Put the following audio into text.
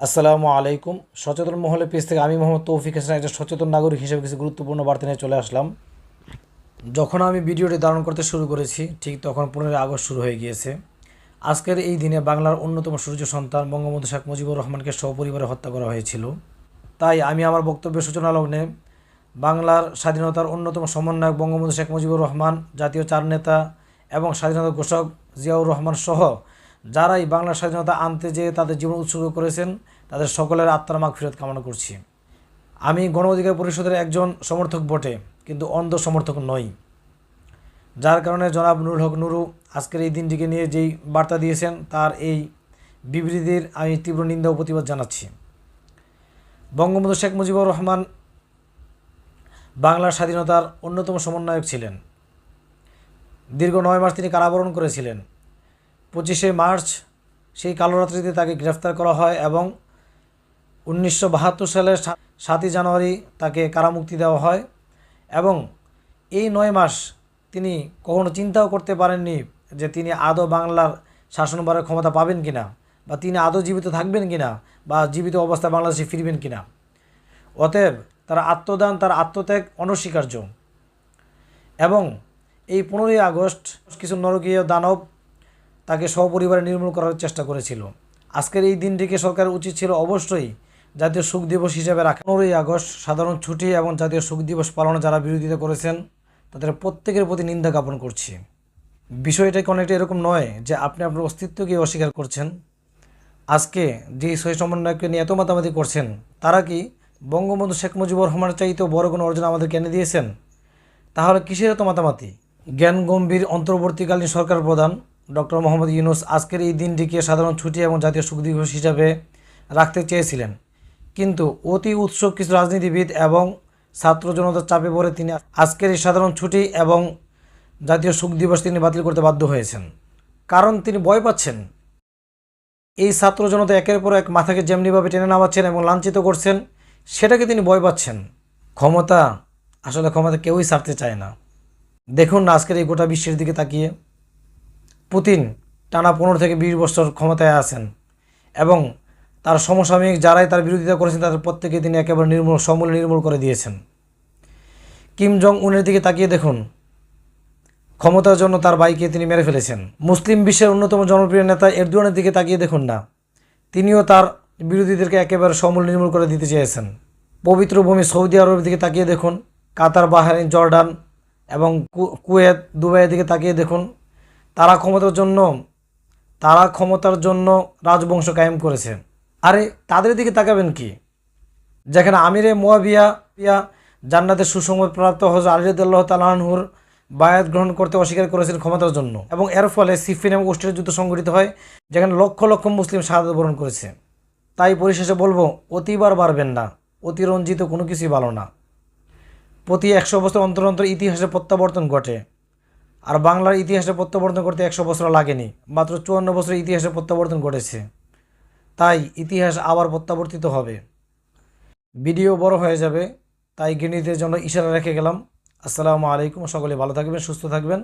আসসালামু আলাইকুম। সচেতন মহলে পেজ থেকে আমি মোহাম্মদ তৌফিক হাসান একজন সচেতন নাগরিক হিসেবে কিছু গুরুত্বপূর্ণ বার্তা নিয়ে চলে আসলাম। যখন আমি ভিডিওটি ধারণ করতে শুরু করেছি ঠিক তখন 15 আগস্ট শুরু হয়ে গিয়েছে। আজকের এই দিনে বাংলার অন্যতম সূর্য সন্তান বঙ্গবন্ধু শেখ মুজিবুর রহমানকে সপরিবারে হত্যা করা হয়েছিল। তাই আমি আমার বক্তব্যের সূচনা লগ্নে বাংলার স্বাধীনতার অন্যতম সমন্বয়ক বঙ্গবন্ধু শেখ মুজিবুর রহমান, জাতীয় চার নেতা এবং স্বাধীনতা ঘোষক জিয়াউর রহমান সহ যারাই বাংলার স্বাধীনতা আনতে যেয়ে তাদের জীবন উৎসর্গ করেছেন তাদের সকলের আত্মার মাগফিরাত কামনা করছি। আমি গণ অধিকার পরিষদের একজন সমর্থক বটে, কিন্তু অন্ধ সমর্থক নই, যার কারণে জনাব নুরুল হক নুরু আজকের এই দিনটিকে নিয়ে যেই বার্তা দিয়েছেন তার এই বিবৃতির আমি তীব্র নিন্দা ও প্রতিবাদ জানাচ্ছি। বঙ্গবন্ধু শেখ মুজিবুর রহমান বাংলার স্বাধীনতার অন্যতম সমন্বয়ক ছিলেন। দীর্ঘ 9 মাস তিনি কারাবরণ করেছিলেন। 25শে মার্চ সেই কালো রাত্রিতে তাকে গ্রেফতার করা হয় এবং 1972 সালের 7ই জানুয়ারি তাকে কারামুক্তি দেওয়া হয়। এবং এই 9 মাস তিনি কখনো চিন্তাও করতে পারেননি যে তিনি আদৌ বাংলার শাসনভারের ক্ষমতা পাবেন কিনা, বা তিনি আদৌ জীবিত থাকবেন কিনা, বা জীবিত অবস্থায় বাংলাদেশে ফিরবেন কিনা। অতএব তার আত্মদান, তার আত্মত্যাগ অনস্বীকার্য। এবং এই 15ই আগস্ট কিছু নরকীয় দানব তাকে সপরিবারে নির্মূল করার চেষ্টা করেছিল। আজকের এই দিনটিকে সরকারের উচিত ছিল অবশ্যই জাতীয় শোক দিবস হিসেবে রাখা। 15ই আগস্ট সাধারণ ছুটি এবং জাতীয় শোক দিবস পালনে যারা বিরোধিতা করেছেন তাদের প্রত্যেকের প্রতি নিন্দা জ্ঞাপন করছি। বিষয়টা অনেকটা এরকম নয় যে আপনি আপনার অস্তিত্বকে অস্বীকার করছেন। আজকে যেই শহীদ সমন্বয়ককে নিয়ে এত মাতামাতি করছেন তারা কি বঙ্গবন্ধু শেখ মুজিবুর রহমানের চাইতেও বড় কোনো অর্জন আমাদেরকে এনে দিয়েছেন? তাহলে কিসের এত মাতামাতি? জ্ঞান গম্ভীর অন্তর্বর্তীকালীন সরকার প্রধান ডক্টর মোহাম্মদ ইউনূস আজকের এই দিনটিকে সাধারণ ছুটি এবং জাতীয় শোক দিবস হিসাবে রাখতে চেয়েছিলেন, কিন্তু অতি উৎসুক কিছু রাজনীতিবিদ এবং ছাত্র জনতার চাপে পড়ে তিনি আজকের এই সাধারণ ছুটি এবং জাতীয় শোক দিবস তিনি বাতিল করতে বাধ্য হয়েছেন। কারণ তিনি ভয় পাচ্ছেন এই ছাত্র জনতা একের পর এক মাথাকে যেমনিভাবে টেনে নামাচ্ছেন এবং লাঞ্ছিত করছেন, সেটাকে তিনি ভয় পাচ্ছেন। ক্ষমতা কেউই ছাড়তে চায় না। দেখুন না আজকের এই গোটা বিশ্বের দিকে তাকিয়ে, পুতিন টানা 15 থেকে 20 বছর ক্ষমতায় আছেন এবং তার সমসাময়িক যারাই তার বিরোধিতা করেছেন তাদের প্রত্যেকে তিনি একেবারে সমূলে নির্মূল করে দিয়েছেন। কিম জং উনের দিকে তাকিয়ে দেখুন, ক্ষমতার জন্য তার ভাইকে তিনি মেরে ফেলেছেন। মুসলিম বিশ্বের অন্যতম জনপ্রিয় নেতা এরদোয়ানের দিকে তাকিয়ে দেখুন না, তিনিও তার বিরোধীদেরকে একেবারে সমূল নির্মূল করে দিতে চেয়েছেন। পবিত্র ভূমি সৌদি আরবের দিকে তাকিয়ে দেখুন, কাতার, বাহরাইন, জর্ডান এবং কুয়েত, দুবাইয়ের দিকে তাকিয়ে দেখুন, তারা ক্ষমতার জন্য রাজবংশ কায়েম করেছে। আরে তাদের দিকে তাকাবেন কি, যেখানে আমিরে মুয়াবিয়া জান্নাতের সুসংবাদ প্রাপ্ত হযরত আলী রাদিয়াল্লাহু তাআলা আনহুর বায়াত গ্রহণ করতে অস্বীকার করেছেন ক্ষমতার জন্য, এবং এর ফলে সিফিন এবং উষ্ট্রের যুদ্ধ সংঘটিত হয় যেখানে লক্ষ লক্ষ মুসলিম শাহাদাত বরণ করেছে। তাই পরিশেষে বলবো, অতিবার বাড়বেন না, অতিরঞ্জিত কোনো কিছুই ভালো না। প্রতি 100 বছর অন্তর অন্তর ইতিহাসে প্রত্যাবর্তন ঘটে, আর বাংলার ইতিহাসে প্রত্যাবর্তন করতে 100 বছর লাগেনি, মাত্র 54 বছরের ইতিহাসে প্রত্যাবর্তন ঘটেছে। তাই ইতিহাস আবার প্রত্যাবর্তিত হবে। ভিডিও বড় হয়ে যাবে, তাই জ্ঞানীদের জন্য ইশারা রেখে গেলাম। আসসালামু আলাইকুম। সকলে ভালো থাকবেন, সুস্থ থাকবেন।